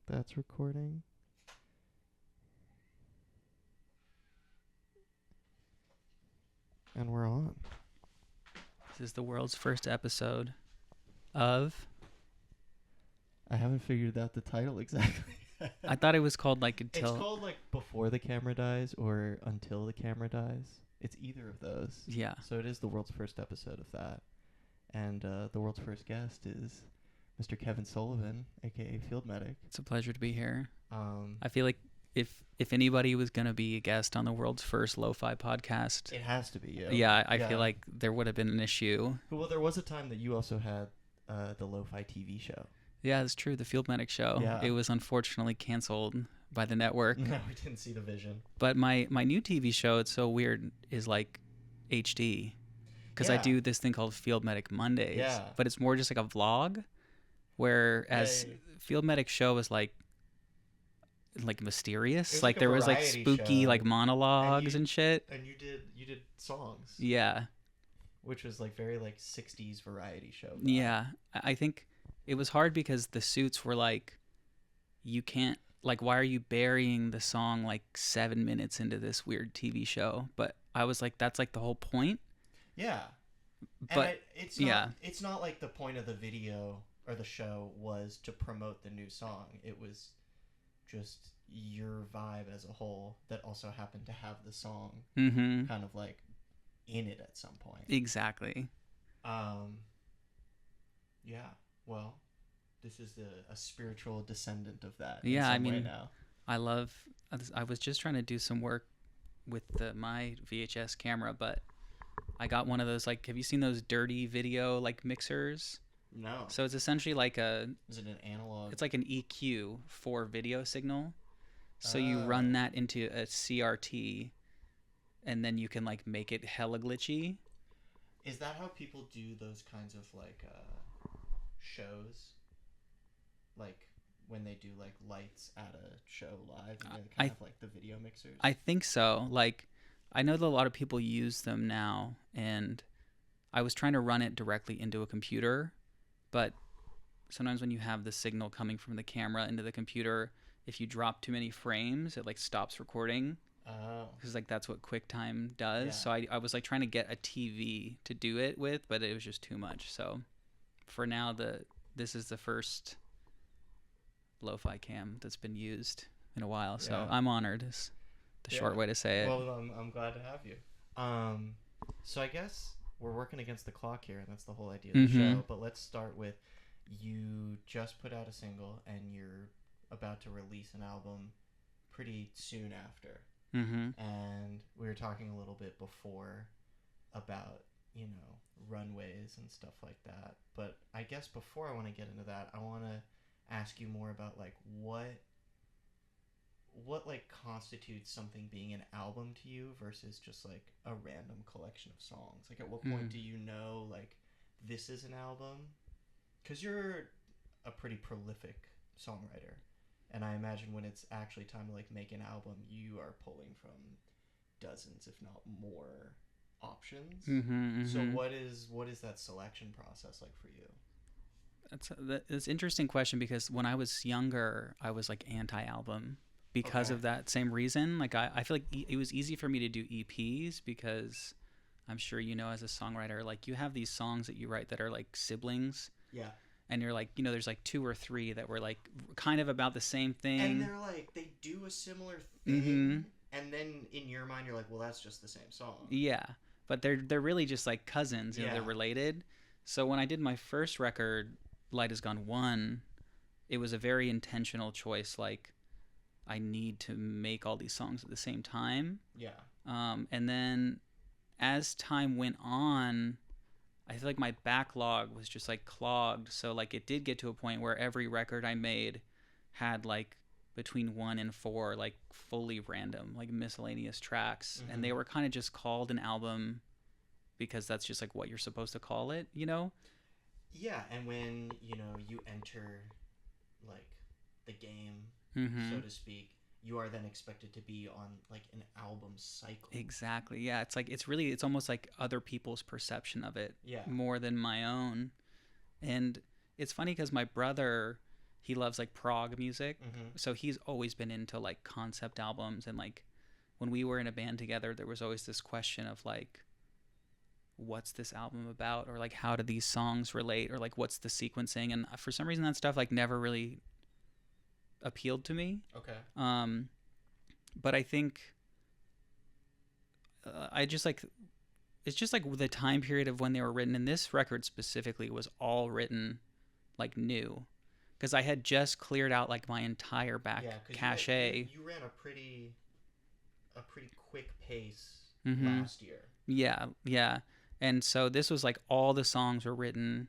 that's recording. And we're on. This is the world's first episode of... I haven't figured out the title exactly. I thought it was called like It's until... called like Before the Camera Dies or Until the Camera Dies. It's either of those. Yeah. So it is the world's first episode of that. And the world's first guest is Mr. Kevin Sullivan, a.k.a. Field Medic. It's a pleasure to be here. I feel like if anybody was going to be a guest on the world's first lo-fi podcast... It has to be, yeah. Yeah, I feel like there would have been an issue. Well, there was a time that you also had the lo-fi TV show. Yeah, that's true. The Field Medic show. Yeah. It was unfortunately canceled by the network. No, we didn't see the vision. But my new TV show, it's so weird, is like HD. Because I do this thing called Field Medic Mondays. Yeah. But it's more just like a vlog. Whereas Field Medic show is like mysterious. Like there was like spooky show. like monologues and shit. And you did songs. Yeah. Which was like very like 60s variety show. Yeah. I think it was hard because the suits were like, you can't, like, why are you burying the song like 7 minutes into this weird TV show? But I was like, that's like the whole point. Yeah. But it's not like the point of the video or the show was to promote the new song. It was just your vibe as a whole that also happened to have the song kind of like in it at some point. Exactly. Yeah. Well, this is a spiritual descendant of that. Yeah, I mean, now. I was just trying to do some work with my VHS camera, but I got one of those, like, have you seen those dirty video like mixers? No. So it's essentially like is it an analog? It's like an EQ for video signal. So you run that into a CRT and then you can like make it hella glitchy. Is that how people do those kinds of like shows? Like when they do like lights at a show live and they kind of like the video mixers? I think so. Like I know that a lot of people use them now, and I was trying to run it directly into a computer, but sometimes when you have the signal coming from the camera into the computer, if you drop too many frames, it like stops recording. Oh. Because like that's what QuickTime does. Yeah. So I was like trying to get a TV to do it with, but it was just too much. So for now, this is the first lo-fi cam that's been used in a while. So I'm honored. Is the short way to say it. Well, I'm glad to have you. So I guess we're working against the clock here, and that's the whole idea of the show. But let's start with, you just put out a single, and you're about to release an album pretty soon after. And we were talking a little bit before about, runways and stuff like that. But I guess before I want to get into that, I want to ask you more about like what like constitutes something being an album to you versus just like a random collection of songs. Like at what point do you know like this is an album? Because you're a pretty prolific songwriter, and I imagine when it's actually time to like make an album, you are pulling from dozens if not more options. So what is that selection process like for you? That's an interesting question, because when I was younger, I was like anti-album because of that same reason. Like I feel like it was easy for me to do EPs because I'm sure as a songwriter, like you have these songs that you write that are like siblings. Yeah. And you're like, there's like 2 or 3 that were like kind of about the same thing. And they're like, they do a similar thing. And then in your mind, you're like, well, that's just the same song. Yeah. But they're really just like cousins, they're related. So when I did my first record, Light Has Gone 1, it was a very intentional choice. Like, I need to make all these songs at the same time. Yeah. And then as time went on, I feel like my backlog was just like clogged. So like it did get to a point where every record I made had like between 1 and 4 like fully random, like miscellaneous tracks. And they were kind of just called an album because that's just like what you're supposed to call it, Yeah, and when, you enter like the game, so to speak, you are then expected to be on like an album cycle. Exactly. Yeah, it's almost like other people's perception of it, yeah, more than my own. And it's funny because my brother, he loves like prog music. Mm-hmm. So he's always been into like concept albums, and like when we were in a band together, there was always this question of like, what's this album about, or like how do these songs relate, or like what's the sequencing, and for some reason that stuff like never really appealed to me. Okay. But I think I just like, it's just like the time period of when they were written, and this record specifically was all written like new, because I had just cleared out like my entire back cache. You ran a pretty quick pace Mm-hmm. last year. Yeah. And so this was like all the songs were written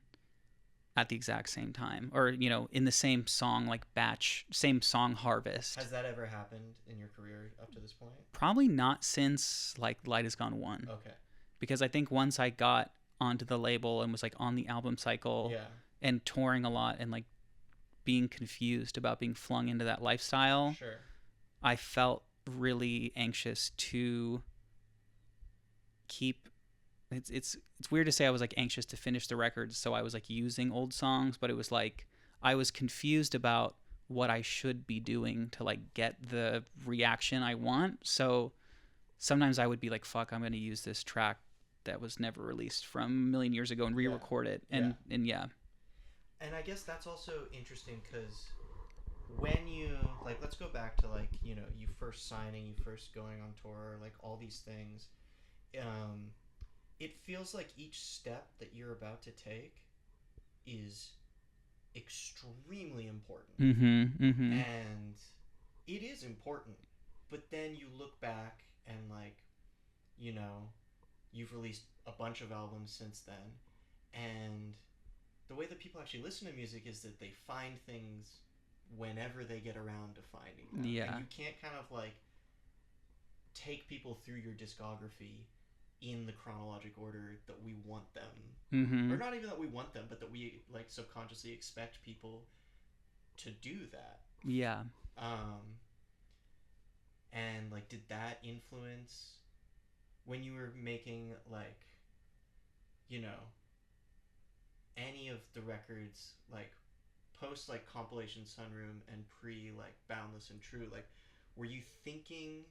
at the exact same time, or you know, in the same song like batch, same song harvest. Has that ever happened in your career up to this point? Probably not since like Light Has Gone 1. Okay. Because I think once I got onto the label and was like on the album cycle, yeah, and touring a lot and like being confused about being flung into that lifestyle, sure, I felt really anxious to keep, it's weird to say I was like anxious to finish the records, so I was like using old songs, but it was like I was confused about what I should be doing to like get the reaction I want. So sometimes I would be like, fuck, I'm going to use this track that was never released from a million years ago and re-record it. And yeah. And I guess that's also interesting because when you, like, let's go back to, like, you know, you first signing, you first going on tour, like, all these things. It feels like each step that you're about to take is extremely important. Mm-hmm, mm-hmm. And it is important. But then you look back and, like, you know, you've released a bunch of albums since then. And the way that people actually listen to music is that they find things whenever they get around to finding them. Yeah. And you can't kind of, like, take people through your discography in the chronologic order that we want them. Mm-hmm. Or not even that we want them, but that we, like, subconsciously expect people to do that. Yeah. And, like, did that influence when you were making, like, you know, any of the records, like, post, like, compilation Sunroom and pre, like, Boundless and True, like, were you thinking,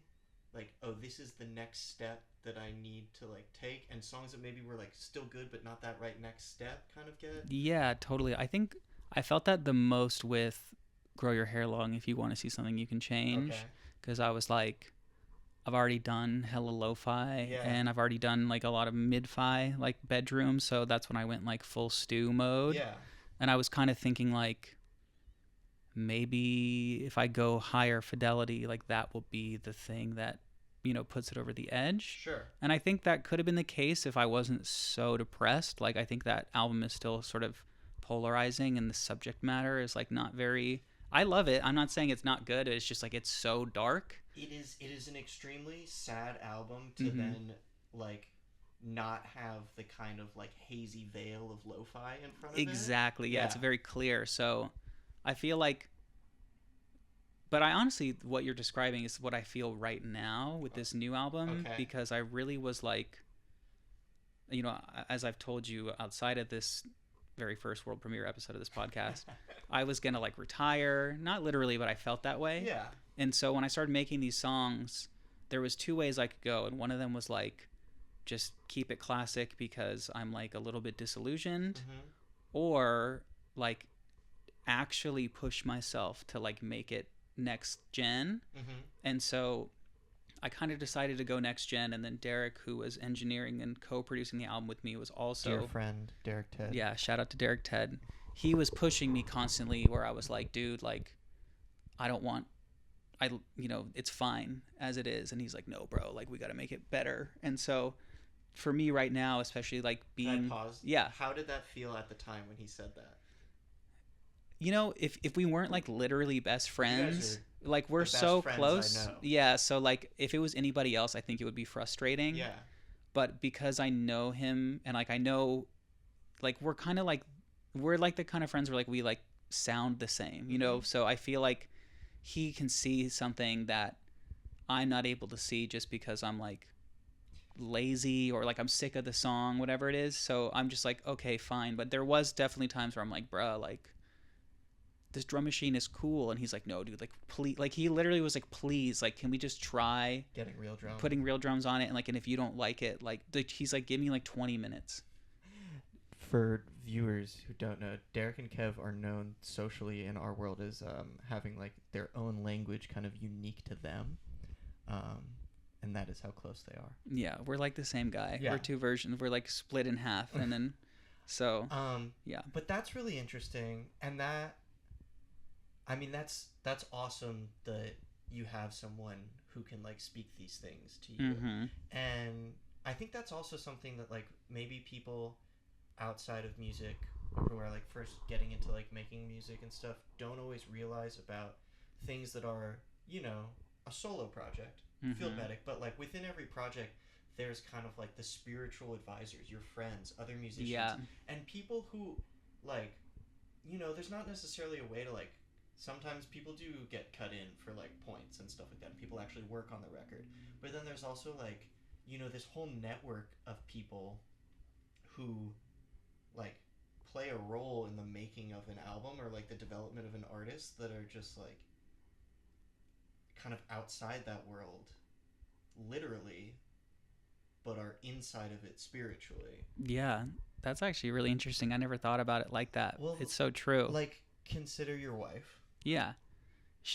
like, oh, this is the next step that I need to, like, take, and songs that maybe were, like, still good but not that right next step kind of get? Yeah, totally. I think I felt that the most with Grow Your Hair Long, If You Want to See Something You Can Change, because I was like, I've already done hella lo-fi, and I've already done like a lot of mid-fi, like bedroom, so that's when I went like full stew mode. Yeah. And I was kind of thinking like, maybe if I go higher fidelity, like that will be the thing that, you know, puts it over the edge. Sure. And I think that could have been the case if I wasn't so depressed. Like, I think that album is still sort of polarizing, and the subject matter is like not very, I love it. I'm not saying it's not good. It's just like, it's so dark. It is an extremely sad album to then, like, not have the kind of, like, hazy veil of lo-fi in front of it. Exactly. Yeah, it's very clear. So I feel like, but I honestly, what you're describing is what I feel right now with this new album, because I really was like, you know, as I've told you outside of this very first world premiere episode of this podcast, I was going to like retire, not literally, but I felt that way. Yeah. And so when I started making these songs, there was two ways I could go. And one of them was like, just keep it classic because I'm like a little bit disillusioned, or like actually push myself to like make it next gen. And so I kind of decided to go next gen, and then Derek, who was engineering and co-producing the album with me, was also dear friend Derek Ted. Yeah, shout out to Derek Ted. He was pushing me constantly, where I was like, dude, like, you know, it's fine as it is. And he's like, no, bro, like, we got to make it better. And so for me right now, especially like being, Can I pause? Yeah. How did that feel at the time when he said that? You know, if we weren't like literally best friends, like we're so close. Yeah. So like if it was anybody else, I think it would be frustrating. Yeah. But because I know him, and like I know, like we're kind of like, we're like the kind of friends where like we like sound the same, you know? So I feel like he can see something that I'm not able to see just because I'm like lazy, or like I'm sick of the song, whatever it is. So I'm just like, okay, fine. But there was definitely times where I'm like, bruh, like, this drum machine is cool. And he's like, no, dude, like, please, like, he literally was like, please, like, can we just try getting real drums, putting real drums on it? And like, and if you don't like it, like, he's like, give me like 20 minutes. For viewers who don't know, Derek and Kev are known socially in our world as having like their own language kind of unique to them. And that is how close they are. Yeah, we're like the same guy. Yeah. We're two versions. We're like split in half, and then so yeah. But that's really interesting, and that, I mean, that's awesome that you have someone who can like speak these things to you. Mm-hmm. And I think that's also something that like maybe people outside of music or who are like first getting into like making music and stuff don't always realize about things that are, you know, a solo project. Field medic, but like within every project there's kind of like the spiritual advisors, your friends, other musicians, and people who like, you know, there's not necessarily a way to like, sometimes people do get cut in for like points and stuff like that, and people actually work on the record, but then there's also like, you know, this whole network of people who like play a role in the making of an album or like the development of an artist that are just like kind of outside that world literally, but are inside of it spiritually. Yeah, that's actually really interesting. I never thought about it like that. Well, it's so true. Like, consider your wife. Yeah,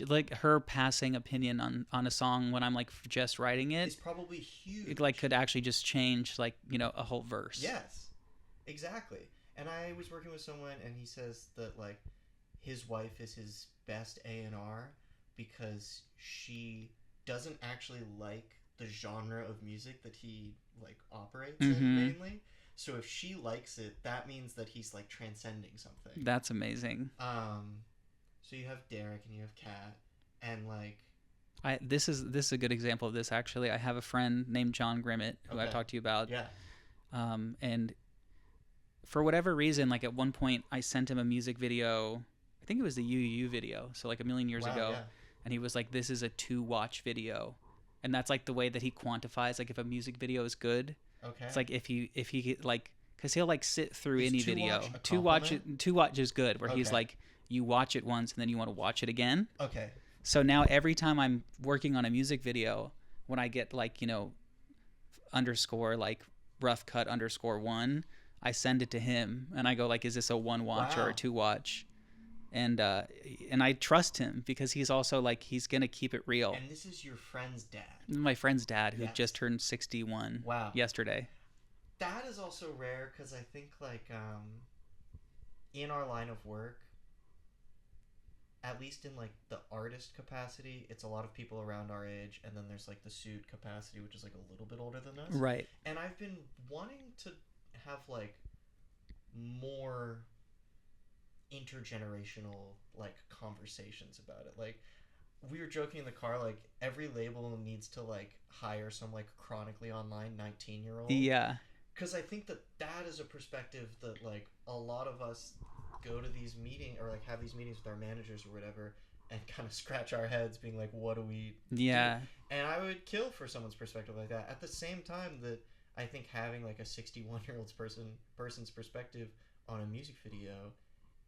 like her passing opinion on a song when I'm like just writing it is probably huge. It like could actually just change like, you know, a whole verse. Yes, exactly. And I was working with someone and he says that like his wife is his best A&R because she doesn't actually like the genre of music that he like operates in mainly. So if she likes it, that means that he's like transcending something. That's amazing. So you have Derek and you have Kat, and like this is a good example of this actually. I have a friend named John Grimmett who I've talked to you about. Yeah. And for whatever reason, like at one point I sent him a music video. I think it was the UU video, so like a million years ago. Yeah. And he was like, this is a 2-watch video. And that's like the way that he quantifies, like if a music video is good. Okay. It's like if he like, cause he'll like sit through any video. Two watch is good, where he's like, you watch it once and then you want to watch it again. Okay. So now every time I'm working on a music video, when I get like, you know, underscore like rough cut _1, I send it to him and I go like, is this a 1-watch or a 2-watch? And I trust him because he's also like, he's going to keep it real. And this is your friend's dad. My friend's dad who just turned 61 yesterday. That is also rare because I think like in our line of work, at least in like the artist capacity, it's a lot of people around our age, and then there's like the suit capacity, which is like a little bit older than us. Right. And I've been wanting to have like more intergenerational like conversations about it. Like we were joking in the car, like every label needs to like hire some like chronically online 19-year-old. Yeah. Because I think that is a perspective that like a lot of us go to these meetings or like have these meetings with our managers or whatever and kind of scratch our heads being like, what do we do? And I would kill for someone's perspective like that. At the same time that I think having like a 61-year-old person's perspective on a music video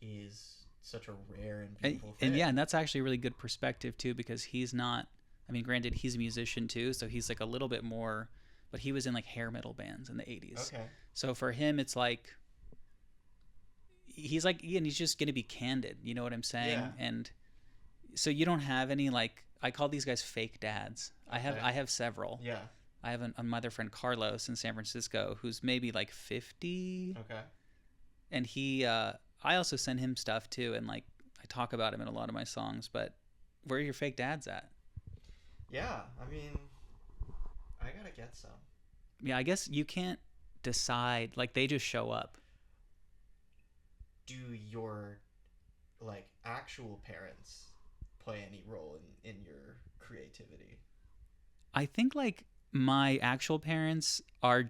is such a rare and beautiful thing. And that's actually a really good perspective too, because he's not, I mean, granted he's a musician too, so he's like a little bit more, but he was in like hair metal bands in the 80s. Okay. So for him it's like he's like, and he's just going to be candid, you know what I'm saying? Yeah. And so you don't have any like, I call these guys fake dads. Okay. I have several. Yeah. I have my other friend Carlos in San Francisco who's maybe like 50. Okay. And he I also send him stuff too, and like I talk about him in a lot of my songs. But where are your fake dads at? Yeah, I mean, I gotta get some. Yeah, I guess you can't decide. Like they just show up. Do your like actual parents play any role in your creativity? I think like my actual parents are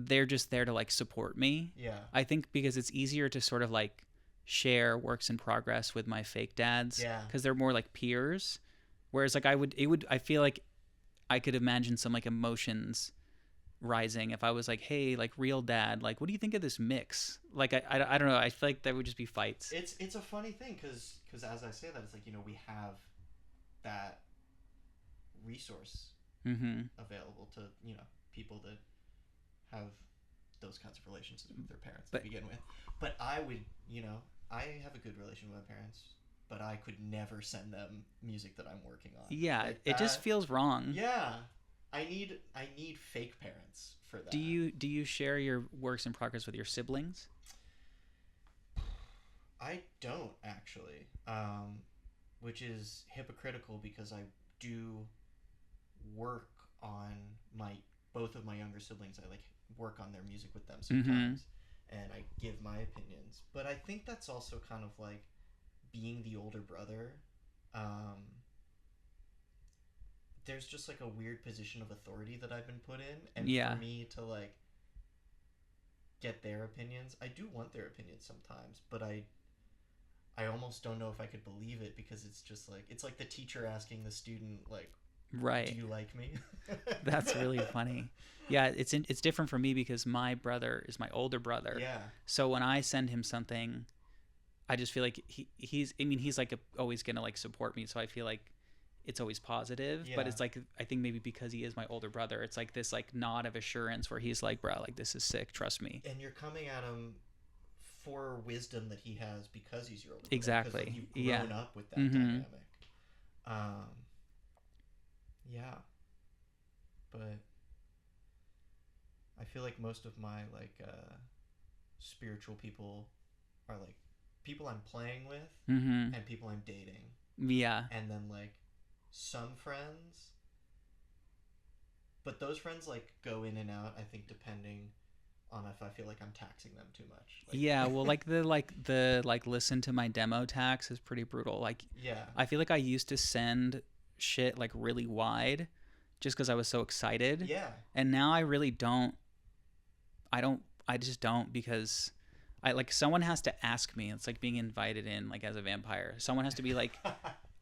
they're just there to like support me. Yeah. I think because it's easier to sort of like share works in progress with my fake dads. Yeah. Because they're more like peers. Whereas like I feel like I could imagine some like emotions rising, if I was like, hey, like real dad, like what do you think of this mix? Like I don't know, I feel like there would just be fights. It's a funny thing because as I say that, it's like, you know, we have that resource Mm-hmm. available to, you know, people that have those kinds of relationships with their parents to But begin with. But I would, you know, I have a good relation with my parents, but I could never send them music that I'm working on. yeah, Like it just that. feels wrong. Yeah. I need fake parents for that. Do you share your works in progress with your siblings? I don't actually, which is hypocritical because I do work on my both of my younger siblings. I like work on their music with them Mm-hmm. sometimes, and I give my opinions. But I think that's also kind of like being the older brother. Um, there's just like a weird position of authority that I've been put in, and for Yeah. me to like get their opinions, I do want their opinions sometimes, but I almost don't know if I could believe it because it's just like it's like the teacher asking the student like, "Do Right. you like me?" That's really funny. Yeah, it's different for me because my brother is my older brother. Yeah. So when I send him something, I just feel like he's I mean he's like always gonna like support me. So I feel like it's always positive. But Yeah. it's like I think maybe because he is my older brother, it's like this like nod of assurance where he's like, bro, like this is sick. Trust me. And you're coming at him for wisdom that he has because he's your older brother. Because like Exactly. you've Yeah. grown up with that Mm-hmm. dynamic. Um, yeah, but I feel like most of my like spiritual people are like people I'm playing with Mm-hmm. and people I'm dating, Yeah. and then like some friends, but those friends like go in and out. I think depending on if I feel like I'm taxing them too much. Yeah, well, Like, the listen to my demo tax is pretty brutal. Like, yeah, I feel like I used to send shit like really wide, just because I was so excited, yeah, and now I really don't. I don't. I just don't because I like someone has to ask me. It's like being invited in like as a vampire. Someone has to be like,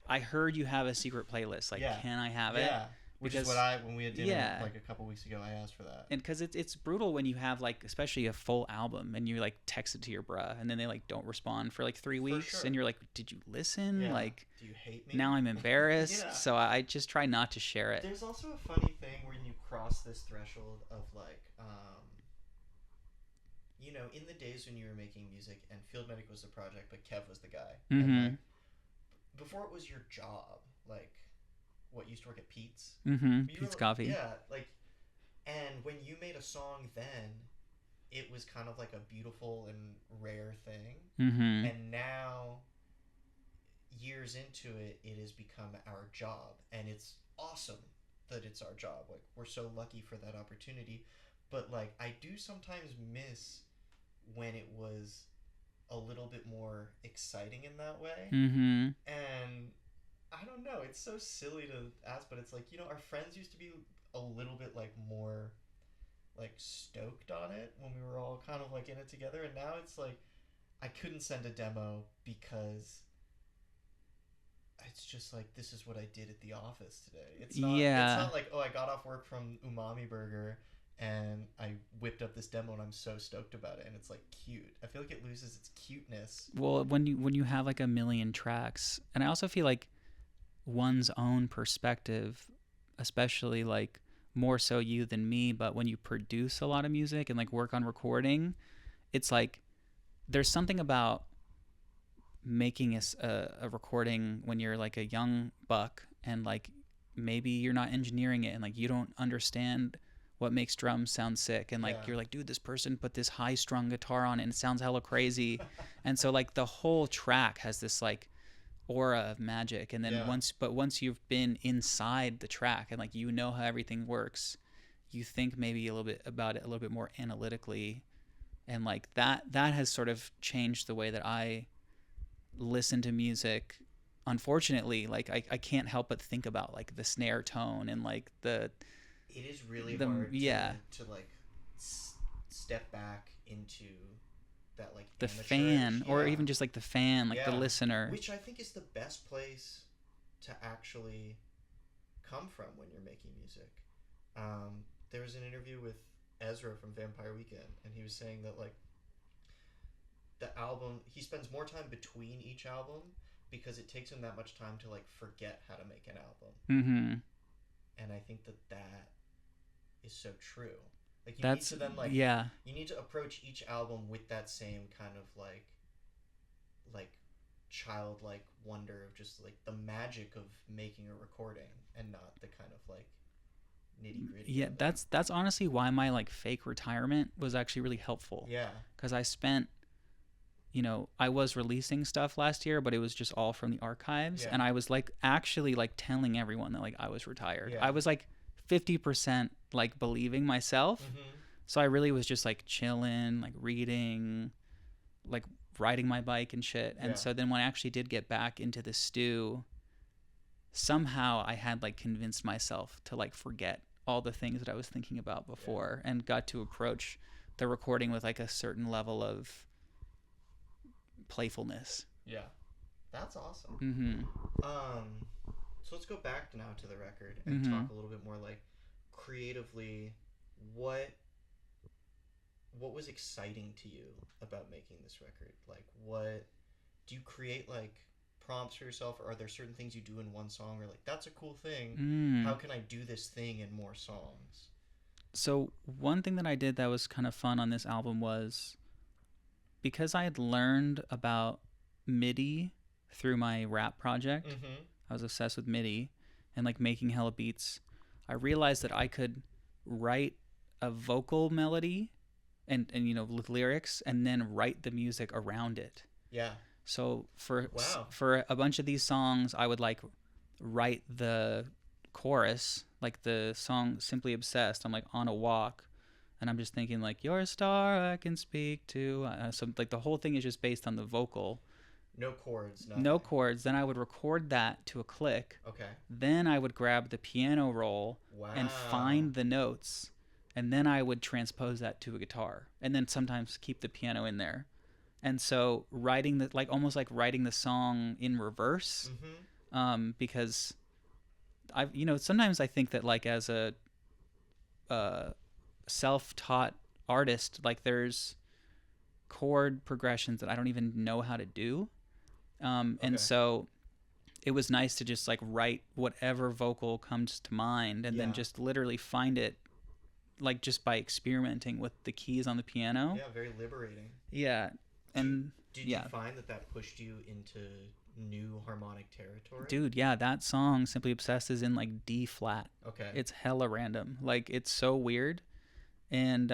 I heard you have a secret playlist. Like, yeah, can I have it? yeah. Which is Because what I when we had dinner yeah, like a couple weeks ago, I asked for that. and because it's brutal when you have like especially a full album and you like text it to your bruh and then they like don't respond for like 3 weeks sure. and you're like, did you listen? Yeah. Like Do you hate me? now I'm embarrassed. Yeah. So I just try not to share it. There's also a funny thing when you cross this threshold of like, you know, in the days when you were making music and Field Medic was the project, but Kev was the guy, and Mm-hmm. like before it was your job, like what used to work at Pete's. Mm-hmm. You Pete's were, Coffee. yeah, like, and when you made a song, then it was kind of like a beautiful and rare thing, Mm-hmm. and now years into it, it has become our job, and it's awesome that it's our job. Like we're so lucky for that opportunity, but like I do sometimes miss when it was a little bit more exciting in that way. Mm-hmm. And I don't know, it's so silly to ask, but it's like, you know, our friends used to be a little bit like more like stoked on it when we were all kind of like in it together, and now it's like I couldn't send a demo because it's just like this is what I did at the office today. It's Yeah. not like, oh, I got off work from Umami Burger and I whipped up this demo and I'm so stoked about it and it's like cute. I feel like it loses its cuteness. Well, when you have like a million tracks, and I also feel like one's own perspective, especially like more so you than me, but when you produce a lot of music and like work on recording, it's like there's something about making a recording when you're like a young buck and like maybe you're not engineering it and like you don't understand what makes drums sound sick and like Yeah. you're like, dude, this person put this high strung guitar on it and it sounds hella crazy. And so like the whole track has this like aura of magic, and then Yeah. once you've been inside the track and like you know how everything works, you think maybe a little bit about it a little bit more analytically, and like that has sort of changed the way that I listen to music. Unfortunately, like I can't help but think about like the snare tone and like It is really the hard yeah to like step back into that like the amateurish- fan, or yeah. even just like the fan, like the Yeah. listener. Which I think is the best place to actually come from when you're making music. there was an interview with Ezra from Vampire Weekend, and he was saying that like the album, he spends more time between each album because it takes him that much time to like forget how to make an album. Mm-hmm. And I think that that is so true. Like That's need to then like yeah. you need to approach each album with that same kind of like childlike wonder of just like the magic of making a recording and not the kind of like nitty gritty. Yeah, that's honestly why my like fake retirement was actually really helpful. Yeah. Because I spent, I was releasing stuff last year, but it was just all from the archives, Yeah. and I was like actually like telling everyone that like I was retired. Yeah. I was like 50% like believing myself. Mm-hmm. So I really was just like chilling, like reading, like riding my bike and shit. And so then when I actually did get back into the stew, somehow I had like convinced myself to like forget all the things that I was thinking about before and got to approach the recording with like a certain level of playfulness. Yeah. That's awesome. Mm-hmm. So let's go back now to the record and talk a little bit more like creatively what was exciting to you about making this record? Like what do you create like prompts for yourself, or are there certain things you do in one song or like that's a cool thing? How can I do this thing in more songs? So one thing that I did that was kind of fun on this album was because I had learned about MIDI through my rap project. Mm-hmm. I was obsessed with MIDI and like making hella beats. I realized that I could write a vocal melody and with lyrics and then write the music around it. Yeah. So for a bunch of these songs, I would like write the chorus, like the song Simply Obsessed. I'm like on a walk and I'm just thinking like, you're a star I can speak to. So like the whole thing is just based on the vocal. No chords. Nothing. No chords. Then I would record that to a click. Okay. Then I would grab the piano roll and find the notes. And then I would transpose that to a guitar. And then sometimes keep the piano in there. And so writing the almost like writing the song in reverse. Mm-hmm. Because I've sometimes I think that like as a self-taught artist, like there's chord progressions that I don't even know how to do. And so it was nice to just like write whatever vocal comes to mind and then just literally find it like just by experimenting with the keys on the piano. Yeah, very liberating. Yeah. And did you find that pushed you into new harmonic territory? Dude, yeah, that song Simply Obsessed is in like D flat. Okay. It's hella random. Like it's so weird. And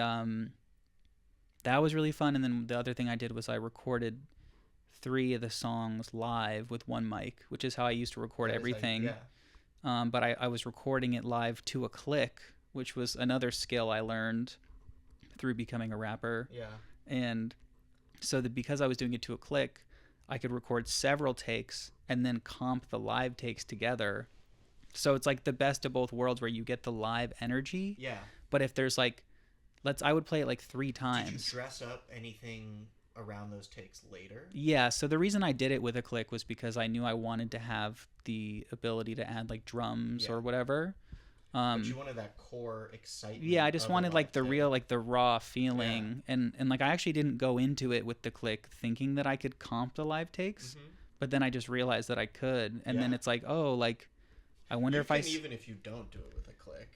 that was really fun. And then the other thing I did was I recorded 3 of the songs live with one mic, which is how I used to record everything. But I was recording it live to a click, which was another skill I learned through becoming a rapper. Yeah. And so because I was doing it to a click, I could record several takes and then comp the live takes together. So it's like the best of both worlds where you get the live energy. Yeah. But if there's like, I would play it like 3 times. Did you dress up anything around those takes later? Yeah. So the reason I did it with a click was because I knew I wanted to have the ability to add like drums or whatever. But you wanted that core excitement. Yeah, I just wanted like the real, like the raw feeling. And like I actually didn't go into it with the click thinking that I could comp the live takes. Mm-hmm. But then I just realized that I could. And then it's like, oh, like I wonder if even if you don't do it with a click.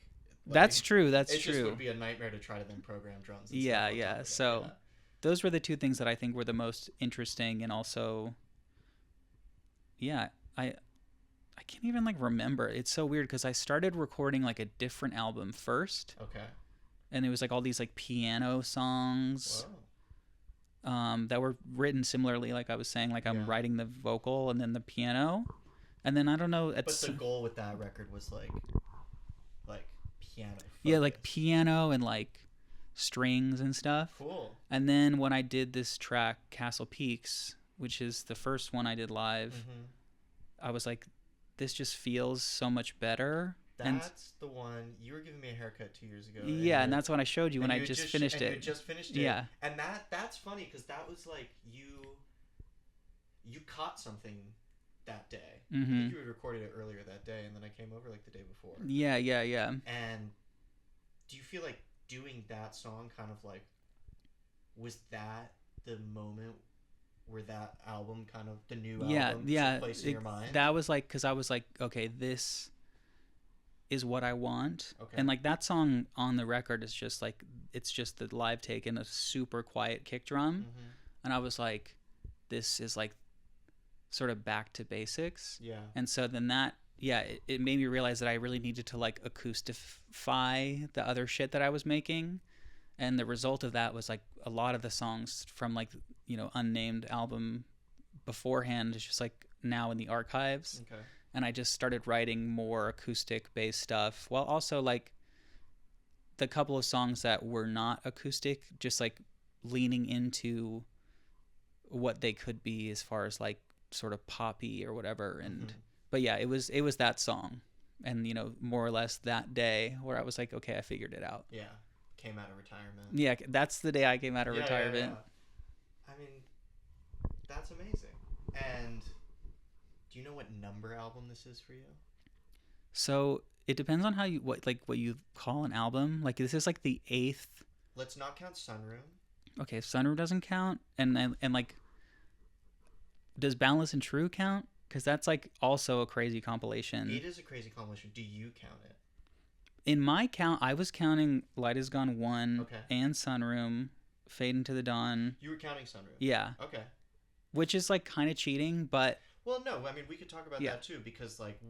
Like, that's true. That's true. It just would be a nightmare to try to then program drums. Yeah. So those were the 2 things that I think were the most interesting. And also, I can't even like remember. It's so weird because I started recording like a different album first. Okay. And it was like all these like piano songs that were written similarly. Like I was saying, like I'm writing the vocal and then the piano. And then I don't know. But the goal with that record was like piano. Focus. Yeah, like piano and like strings and stuff. Cool. And then when I did this track, Castle Peaks, which is the first one I did live, I was like, this just feels so much better. That's the one you were giving me a haircut 2 years ago. Yeah, and that's when I showed you when I just finished it. You just finished it. Yeah. And that's funny because that was like you caught something that day. I think you had recorded it earlier that day, and then I came over like the day before. Yeah. And do you feel like doing that song kind of like, was that the moment where that album kind of, the new album took place in your mind? That was like, because I was like, okay, this is what I want. Okay. And like that song on the record is just like, it's just the live take and a super quiet kick drum. Mm-hmm. And I was like, this is like sort of back to basics. Yeah. And so then that, yeah, it made me realize that I really needed to like acoustify the other shit that I was making. And the result of that was like a lot of the songs from like, you know, unnamed album beforehand is just like now in the archives. Okay. And I just started writing more acoustic based stuff, while also like the couple of songs that were not acoustic, just like leaning into what they could be as far as like sort of poppy or whatever. And but yeah, it was that song, and you know, more or less that day where I was like, okay, I figured it out. Yeah. Came out of retirement. Yeah, that's the day I came out of retirement. I mean, that's amazing. And do you know what number album this is for you? So it depends on how you what you call an album. Like this is like the 8th. Let's not count Sunroom. Okay, Sunroom doesn't count, and like, does Boundless and True count? Because that's like also a crazy compilation. It is a crazy compilation. Do you count it? In my count, I was counting Light Is Gone 1 Okay. and Sunroom, Fade Into the Dawn. You were counting Sunroom. Yeah. Okay. Which is like kind of cheating, but... Well, no, I mean, we could talk about that too, because like,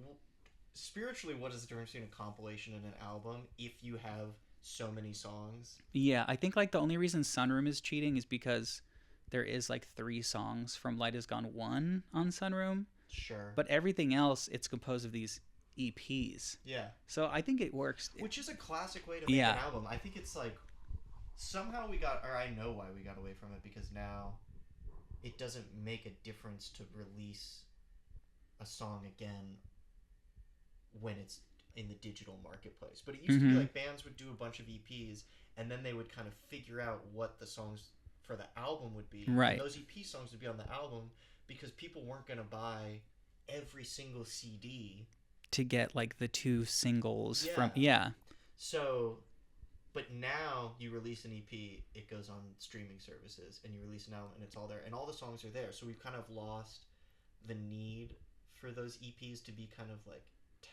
spiritually, what is the difference between a compilation and an album if you have so many songs? Yeah, I think like the only reason Sunroom is cheating is because there is like 3 songs from Light Is Gone 1 on Sunroom. Sure. But everything else, it's composed of these EPs. Yeah. So I think it works. Which is a classic way to make an album. I think it's like, somehow we got, or I know why we got away from it, because now it doesn't make a difference to release a song again when it's in the digital marketplace. But it used to be like bands would do a bunch of EPs and then they would kind of figure out what the songs for the album would be. Right. And those EP songs would be on the album because people weren't going to buy every single CD to get like the 2 singles from So, but now you release an EP, it goes on streaming services, and you release an album and it's all there, and all the songs are there. So we've kind of lost the need for those EPs to be kind of like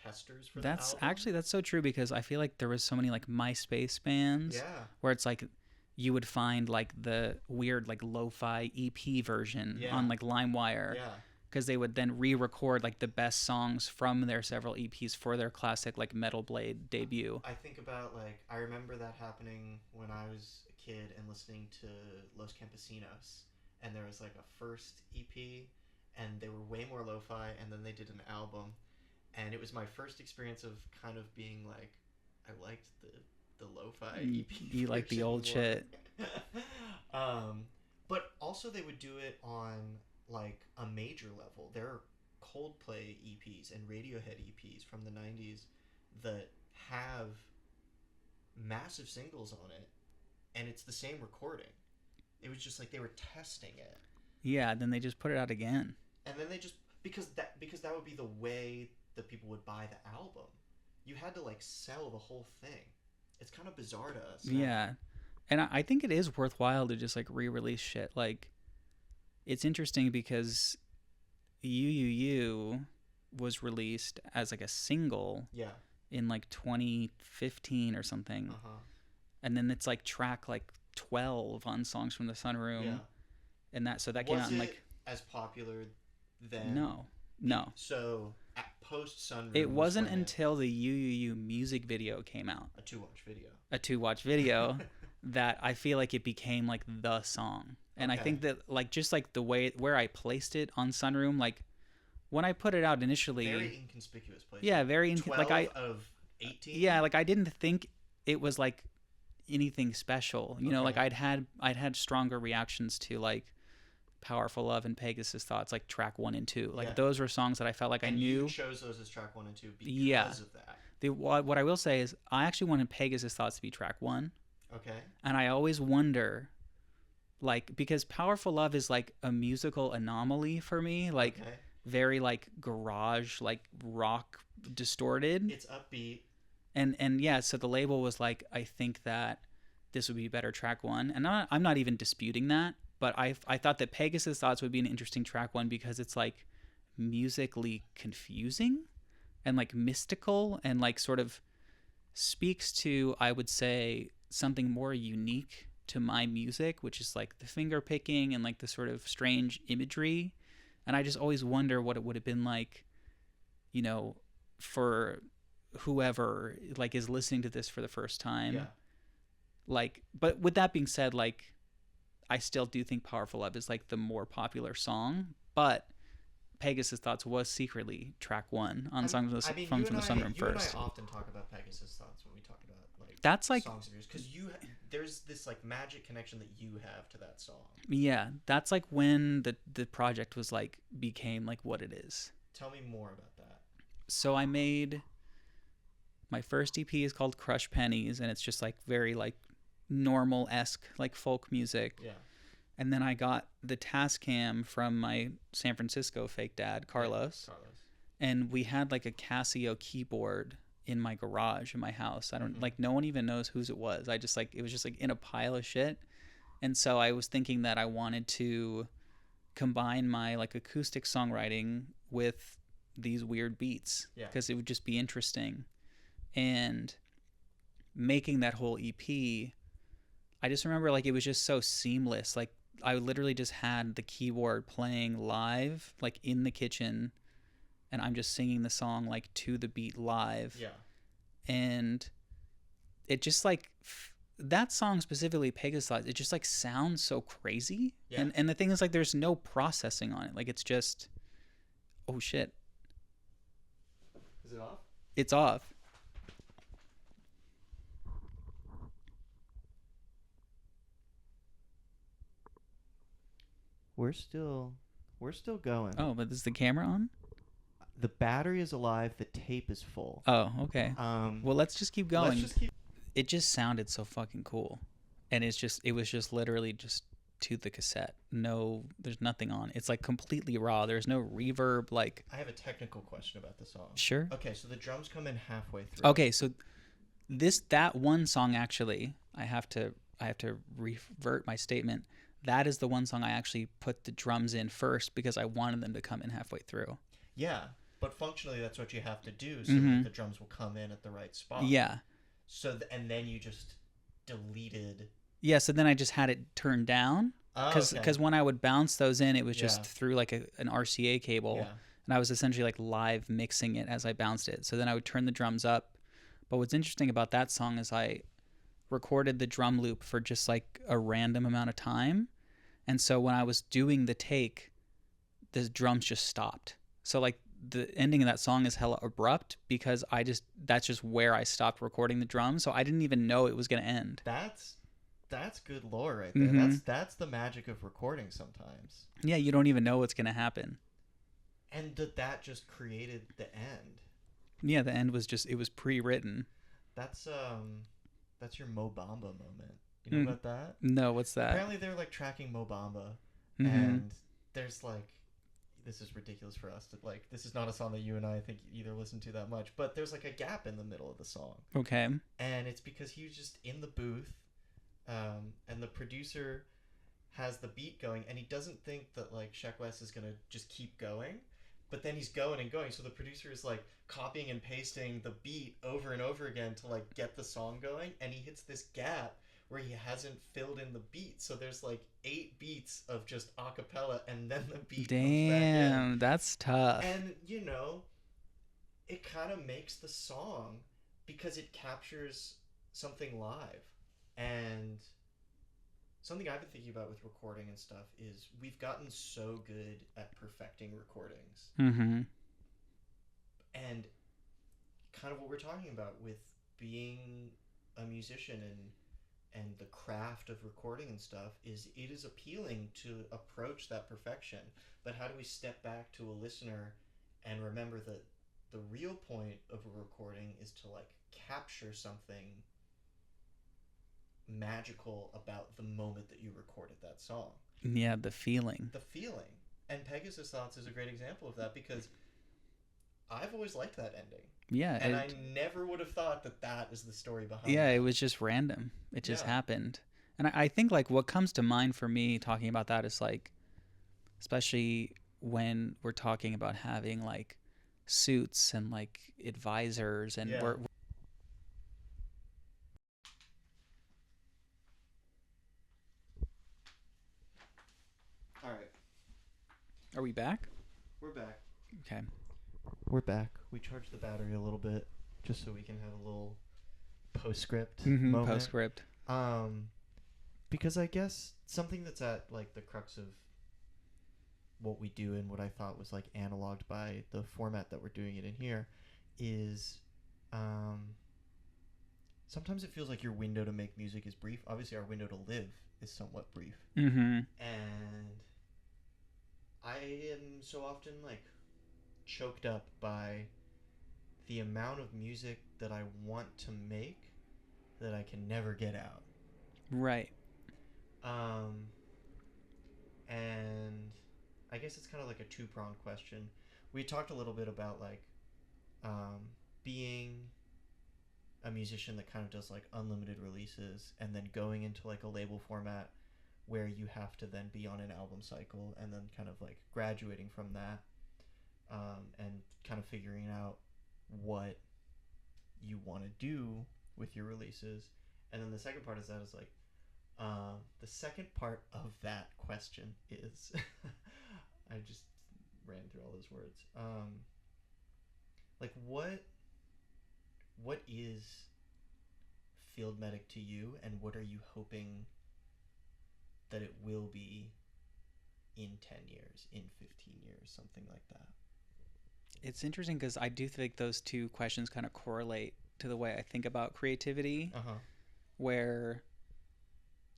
testers for the album. That's so true, because I feel like there was so many like MySpace bands where it's like you would find like the weird like lo-fi EP version on like LimeWire. Yeah. Because they would then re-record like the best songs from their several EPs for their classic like Metal Blade debut. I think about like, I remember that happening when I was a kid and listening to Los Campesinos, and there was like a first EP and they were way more lo-fi, and then they did an album, and it was my first experience of kind of being like, I liked the lo-fi EP. You like the old shit. But also they would do it on like a major level. There are Coldplay EPs and Radiohead EPs from the 90s that have massive singles on it, and it's the same recording. It was just like they were testing it. Yeah, then they just put it out again. And then they just, because that would be the way that people would buy the album. You had to like sell the whole thing. It's kind of bizarre to us. Yeah. And I think it is worthwhile to just like re-release shit. Like, it's interesting because You was released as like a single in like 2015 or something. And then it's like track like 12 on Songs from the Sunroom. And that came out in like, as popular then? No. So at post Sunroom, it wasn't until the You music video came out. A 2-watch video that I feel like it became like the song. And I think that like just like the way where I placed it on Sunroom, like when I put it out initially, very inconspicuous place. Yeah, very 12 like I of 18. Yeah, like I didn't think it was like anything special. You know, like I'd had stronger reactions to like Powerful Love and Pegasus Thoughts, like track 1 and 2. Like those were songs that I felt like I knew. You chose those as track 1 and 2 because of that. What I will say is I actually wanted Pegasus Thoughts to be track 1. Okay. And I always wonder, like, because Powerful Love is like a musical anomaly for me, like very like garage, like rock distorted. It's upbeat. And yeah, so the label was like, I think that this would be better track one, and I'm not even disputing that, but I thought that Pegasus Thoughts would be an interesting track one because it's like musically confusing and like mystical and like sort of speaks to, I would say, something more unique to my music, which is like the finger picking and like the sort of strange imagery. And I just always wonder what it would have been like, you know, for whoever like is listening to this for the first time. Yeah. Like, but with that being said, like, I still do think Powerful Love is like the more popular song, but Pegasus Thoughts was secretly track one on Songs from the Sunroom first. You and I often talk about Pegasus Thoughts when we talk about like that's like songs of yours, because there's this like magic connection that you have to that song. Yeah, that's like when the project was like became like what it is. Tell me more about that. So I made my first EP is called Crush Pennies, and it's just like very like normal-esque like folk music. Yeah. And then I got the Tascam from my San Francisco fake dad, Carlos. Yeah, Carlos. And we had like a Casio keyboard in my garage in my house. I don't like, no one even knows whose it was. I just like, it was just like in a pile of shit. And so I was thinking that I wanted to combine my like acoustic songwriting with these weird beats, because it would just be interesting. And making that whole EP, I just remember like it was just so seamless. Like I literally just had the keyboard playing live, like in the kitchen, and I'm just singing the song like to the beat live. Yeah. And it just like that song specifically, Pegasus, it just like sounds so crazy. Yeah. And the thing is like there's no processing on it. Like it's just, oh shit. Is it off? It's off. We're still going. Oh, but is the camera on? The battery is alive. The tape is full. Oh, okay. Well, let's just keep going. It just sounded so fucking cool, and it was just literally just to the cassette. No, there's nothing on. It's like completely raw. There's no reverb. Like, I have a technical question about the song. Sure. Okay, so the drums come in halfway through. Okay, so that one song actually, I have to revert my statement. That is the one song I actually put the drums in first because I wanted them to come in halfway through. Yeah, but functionally that's what you have to do, so that the drums will come in at the right spot. Yeah. So and then you just deleted. Yeah, so then I just had it turned down because when I would bounce those in, it was just through like an RCA cable, and I was essentially like live mixing it as I bounced it. So then I would turn the drums up. But what's interesting about that song is I recorded the drum loop for just like a random amount of time. And so when I was doing the take, the drums just stopped. So like the ending of that song is hella abrupt because that's just where I stopped recording the drums. So I didn't even know it was going to end. That's good lore right there. Mm-hmm. That's the magic of recording sometimes. Yeah, you don't even know what's going to happen. And that just created the end. Yeah, the end was it was pre-written. That's your Mo Bamba moment. You know about that? No, what's that? Apparently they're like tracking Mo Bamba, and there's like, this is ridiculous for us to like, this is not a song that you and I think either listen to that much, but there's like a gap in the middle of the song. Okay. And it's because he was just in the booth, and the producer has the beat going, and he doesn't think that like Sheck West is gonna just keep going. But then he's going and going, so the producer is like copying and pasting the beat over and over again to like get the song going, and he hits this gap where he hasn't filled in the beat. So there's like 8 beats of just a cappella, and then the beat comes back in. Damn, that's tough. And, it kind of makes the song because it captures something live. And something I've been thinking about with recording and stuff is we've gotten so good at perfecting recordings. Mm-hmm. And kind of what we're talking about with being a musician and the craft of recording and stuff is it is appealing to approach that perfection. But how do we step back to a listener and remember that the real point of a recording is to like capture something magical about the moment that you recorded that song. Yeah, the feeling. And Pegasus Thoughts is a great example of that because I've always liked that ending. Yeah, And I never would have thought that that is the story behind it. Yeah, it was just random. It just happened. And I think like what comes to mind for me talking about that is like, especially when we're talking about having like suits and like advisors and we're all right. Are we back? We're back. Okay. We're back. We charged the battery a little bit just so we can have a little postscript moment. Postscript. Because I guess something that's at like the crux of what we do and what I thought was like analogued by the format that we're doing it in here is sometimes it feels like your window to make music is brief. Obviously our window to live is somewhat brief. Mm-hmm. And I am so often like choked up by the amount of music that I want to make that I can never get out. Right. And I guess it's kind of like a two-pronged question. We talked a little bit about like being a musician that kind of does like unlimited releases and then going into like a label format where you have to then be on an album cycle and then kind of like graduating from that and kind of figuring out what you want to do with your releases. And then the second part is that is like the second part of that question is I just ran through all those words. Like what is Field Medic to you, and what are you hoping that it will be in 10 years, in 15 years, something like that? It's interesting because I do think those two questions kind of correlate to the way I think about creativity, where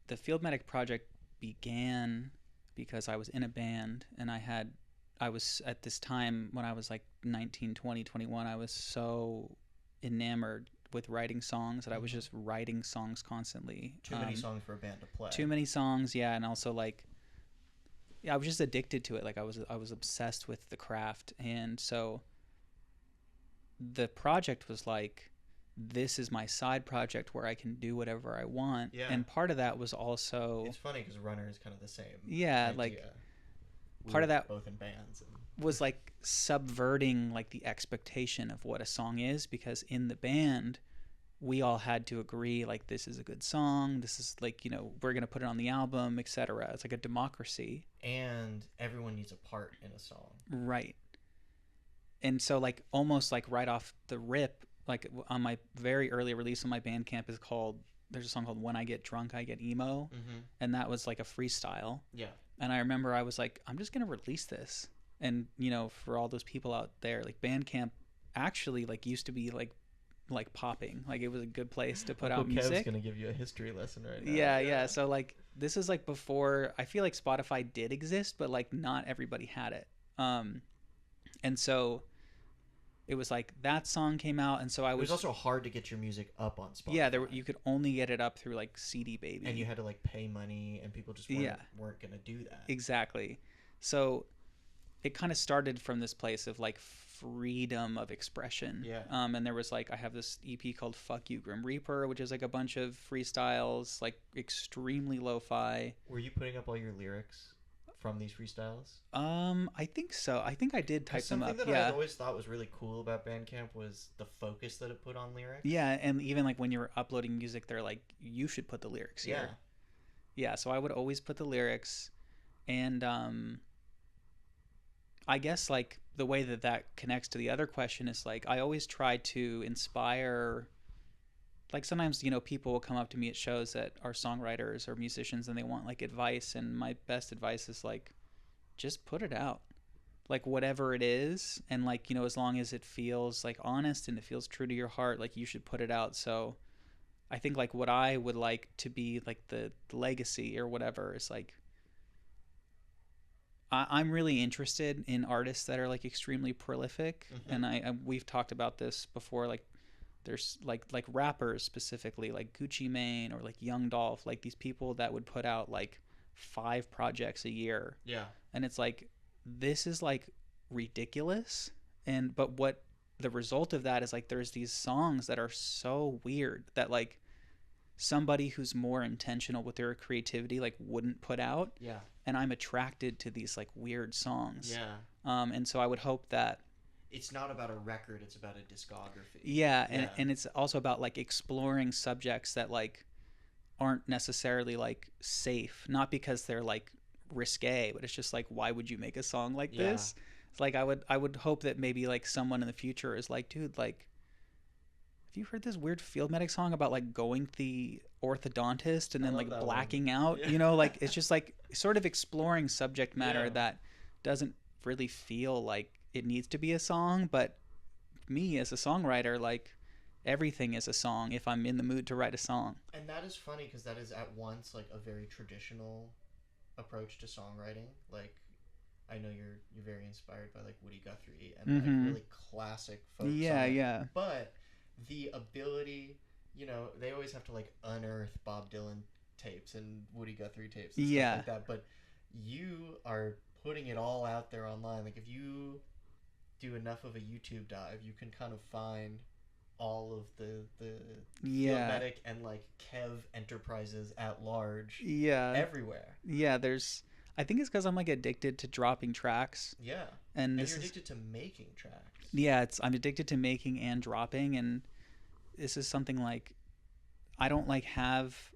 the Field Medic project began because I was in a band and I was at this time when I was like 19, 20, 21, I was so enamored with writing songs that I was just writing songs constantly. Too many songs for a band to play. Too many songs, yeah, and also like I was just addicted to it. Like I was obsessed with the craft, and so the project was like, this is my side project where I can do whatever I want. Yeah. And part of that was also... It's funny because Runner is kind of the same. Yeah, idea. Like part of that both in bands was like subverting like the expectation of what a song is, because in the band we all had to agree like this is a good song, this is like, you know, we're gonna put it on the album, etc. It's like a democracy, and everyone needs a part in a song, right? And so like almost like right off the rip, like on my very early release on my Bandcamp there's a song called When I Get Drunk I Get Emo, and that was like a freestyle. Yeah. And I remember I was like, I'm just gonna release this. And you know, for all those people out there, like Bandcamp actually like used to be like popping, like it was a good place to put out music. Kev's gonna give you a history lesson right now. Yeah. So like this is like before, I feel like Spotify did exist, but like not everybody had it. And so it was like that song came out, and so it was also hard to get your music up on Spotify. Yeah, you could only get it up through like CD Baby, and you had to like pay money, and people just weren't gonna do that. Exactly. So it kind of started from this place of like freedom of expression. Yeah. And there was like, I have this EP called Fuck You Grim Reaper, which is like a bunch of freestyles, like extremely lo-fi. Were you putting up all your lyrics from these freestyles? I think so. I think I did type them up. Something that I always thought was really cool about Bandcamp was the focus that it put on lyrics. Yeah, and even like when you were uploading music, they're like, you should put the lyrics here. Yeah, so I would always put the lyrics, and I guess like the way that connects to the other question is like, I always try to inspire, like sometimes, you know, people will come up to me at shows that are songwriters or musicians and they want like advice, and my best advice is like, just put it out, like whatever it is, and like, you know, as long as it feels like honest and it feels true to your heart, like you should put it out. So I think like what I would like to be like the legacy or whatever is like, I'm really interested in artists that are like extremely prolific, and we've talked about this before. Like, there's like rappers specifically, like Gucci Mane or like Young Dolph, like these people that would put out like 5 projects a year. Yeah, and it's like, this is like ridiculous, And but what the result of that is like there's these songs that are so weird that like somebody who's more intentional with their creativity like wouldn't put out. Yeah. And I'm attracted to these like weird songs. Yeah. And so I would hope that It's not about a record, it's about a discography. yeah, Yeah. and it's also about like exploring subjects that like aren't necessarily like safe, not because they're like risque, but it's just like why would you make a song like Yeah. this? It's like I would hope that maybe like someone in the future is like, dude, like have you heard this weird field medic song about like going to the orthodontist and I then love like that blacking one. out? Yeah. You know, like it's just like sort of exploring subject matter Yeah. that doesn't really feel like it needs to be a song, but me as a songwriter, like everything is a song if I'm in the mood to write a song. And that is funny because that is at once like a very traditional approach to songwriting. Like I know you're very inspired by like Woody Guthrie and like Mm-hmm. really classic folk Yeah, songwriting. yeah. But the ability, they always have to like unearth Bob Dylan tapes and Woody Guthrie tapes and stuff Yeah. like that. But you are putting it all out there online. Like if you do enough of a YouTube dive, you can kind of find all of the Field Yeah. Medic and like Kev enterprises at large Yeah. everywhere. Yeah, I think it's cuz I'm like addicted to dropping tracks, Yeah. and And this you're is addicted to making tracks. yeah, it's I'm addicted to making and dropping, and this is something like I don't like have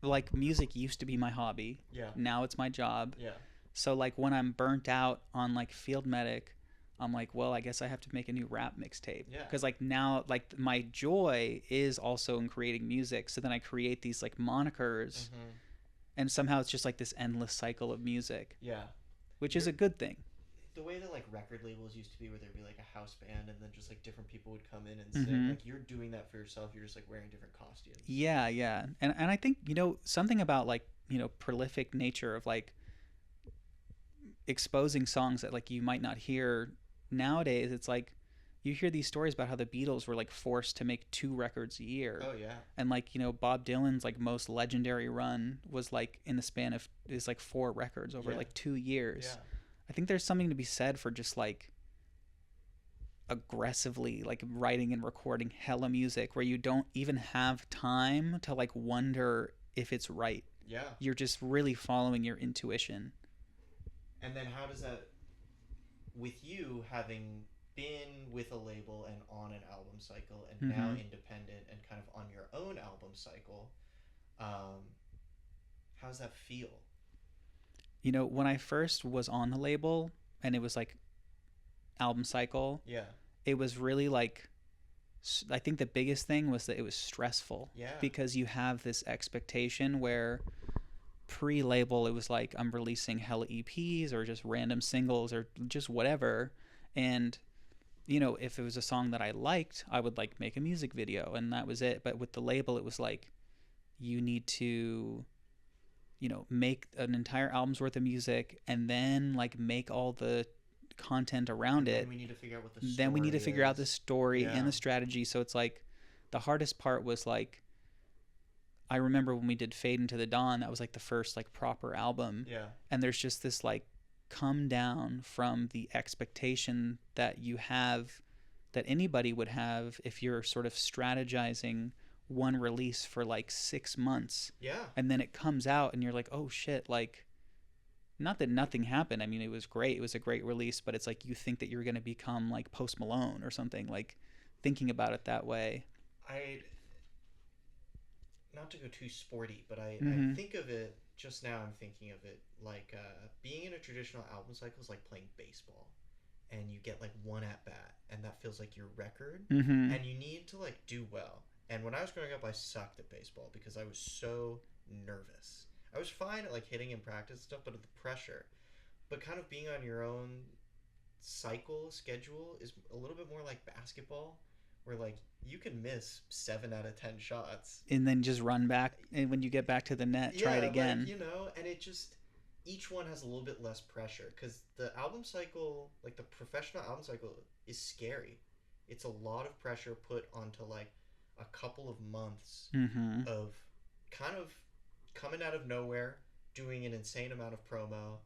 like music used to be my hobby. Yeah. Now it's my job. Yeah. So like when I'm burnt out on like Field Medic, I'm like, well, I guess I have to make a new rap mixtape. Yeah. Because like now, like my joy is also in creating music. So then I create these like monikers, Mm-hmm. and somehow it's just like this endless cycle of music, Yeah. which is a good thing. The way that like record labels used to be, where there'd be like a house band and then just like different people would come in and sing. Mhm. Like you're doing that for yourself. You're just like wearing different costumes. Yeah, yeah, and I think something about like prolific nature of like exposing songs that like you might not hear nowadays. It's like you hear these stories about how the Beatles were like forced to make 2 records a year. Oh yeah. And like Bob Dylan's like most legendary run was like in the span of is like 4 records over Yeah. like 2 years. Yeah. I think there's something to be said for just like aggressively like writing and recording hella music where you don't even have time to like wonder if it's right. Yeah. You're just really following your intuition. And then how does that, with you having been with a label and on an album cycle and now Mhm. independent and kind of on your own album cycle, how does that feel? When I first was on the label and it was like album cycle, Yeah. it was really like I think the biggest thing was that it was stressful. Yeah. Because you have this expectation where pre-label it was like I'm releasing hella EPs or just random singles or just whatever, and if it was a song that I liked, I would like make a music video and that was it. But with the label it was like you need to make an entire album's worth of music and then like make all the content around And it. then we need to figure out what the story Then we need to figure out the is. story Yeah. and the strategy. So it's like the hardest part was like I remember when we did Fade Into the Dawn, that was like the first like proper album. Yeah. And there's just this like come down from the expectation that you have, that anybody would have if you're sort of strategizing one release for like 6 months, Yeah. and then it comes out and you're like, oh shit, like not that nothing happened. I mean, it was great. It was a great release, but it's like you think that you're going to become like Post Malone or something, like thinking about it that way. Not to go too sporty, but I Mhm. think of it just now. I'm thinking of it like being in a traditional album cycle is like playing baseball, and you get like one at bat, and that feels like your record, Mhm. and you need to like do well. And when I was growing up, I sucked at baseball because I was so nervous. I was fine at like hitting in practice and stuff, but the pressure. But kind of being on your own schedule is a little bit more like basketball, where like you can miss 7 out of 10 shots. And then just run back, and when you get back to the net, try it again. Like, and it just each one has a little bit less pressure because the album cycle, like the professional album cycle, is scary. It's a lot of pressure put onto like a couple of months Mm-hmm. of kind of coming out of nowhere, doing an insane amount of promo,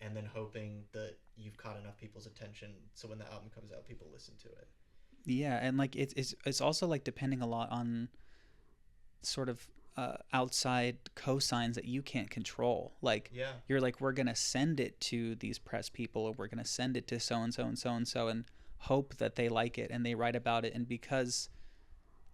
and then hoping that you've caught enough people's attention so when the album comes out, people listen to it. Yeah, and like it's also like depending a lot on sort of outside cosigns that you can't control. Like Yeah, you're like, we're gonna send it to these press people, or we're gonna send it to so and so and so and so, and hope that they like it and they write about it. And because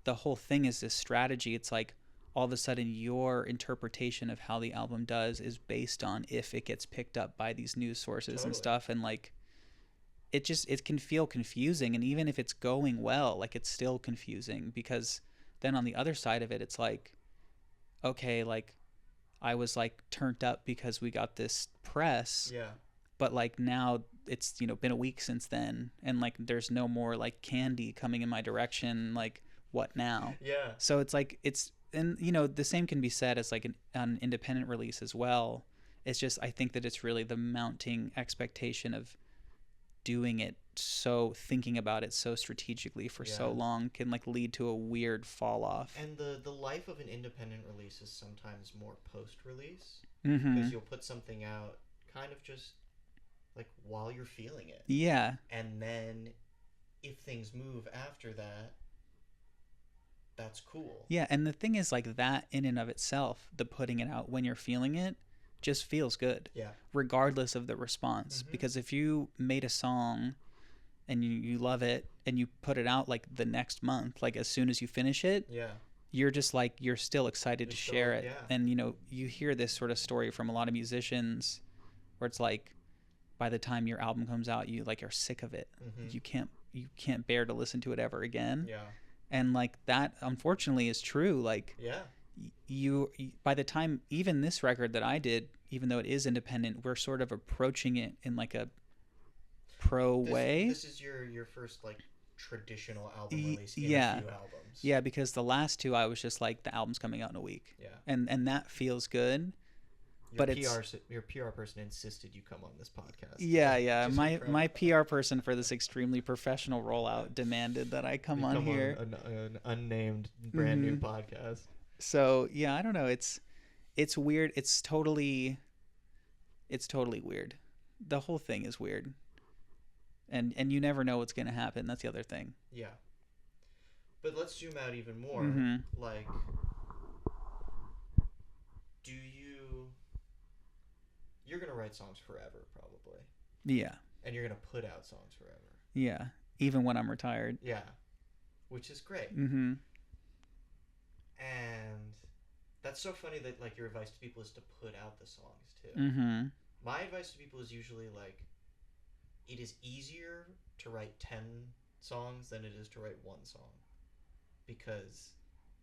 the whole thing is this strategy, it's like all of a sudden your interpretation of how the album does is based on if it gets picked up by these news sources and totally. stuff. And like it can feel confusing, and even if it's going well, like it's still confusing, because then on the other side of it, it's like, okay, like I was like turned up because we got this press, Yeah, but like now it's, you know, been a week since then, and like there's no more like candy coming in my direction, like what now? yeah, So it's like it's, and you know, the same can be said as like an independent release as well. It's just, I think that it's really the mounting expectation of doing it, so thinking about it so strategically for so yeah. long can like lead to a weird fall off. And the life of an independent release is sometimes more post release, Mm-hmm. because you'll put something out kind of just like while you're feeling it, Yeah. and then if things move after that, that's cool. Yeah, and the thing is, like, that in and of itself, the putting it out when you're feeling it, just feels good, Yeah. regardless of the response. Mm-hmm. Because if you made a song and you love it and you put it out like the next month, like as soon as you finish it, Yeah. you're just like, you're still excited You're to still, share it. yeah. And, you know, you hear this sort of story from a lot of musicians where it's like, by the time your album comes out, you like are sick of it. Mm-hmm. You can't bear to listen to it ever again. Yeah. And like that unfortunately is true. Like Yeah. you by the time, even this record that I did, even though it is independent, we're sort of approaching it in like a pro way. This is your first like traditional album release in Yeah. a few albums. Yeah, because the last two I was just like, the album's coming out in a week. Yeah. And that feels good. But your PR person insisted you come on this podcast. Yeah. My PR person for this extremely professional rollout demanded that I come on here. An unnamed brand new podcast. So yeah, I don't know. It's weird. It's totally weird. The whole thing is weird. And you never know what's gonna happen. That's the other thing. Yeah. But let's zoom out even more. Mm-hmm. Like, you're gonna write songs forever, probably. Yeah. And you're gonna put out songs forever. Yeah. Even when I'm retired. Yeah. Which is great. Mm-hmm. And that's so funny that like your advice to people is to put out the songs too. Mm-hmm. My advice to people is usually like, it is easier to write 10 songs than it is to write one song. Because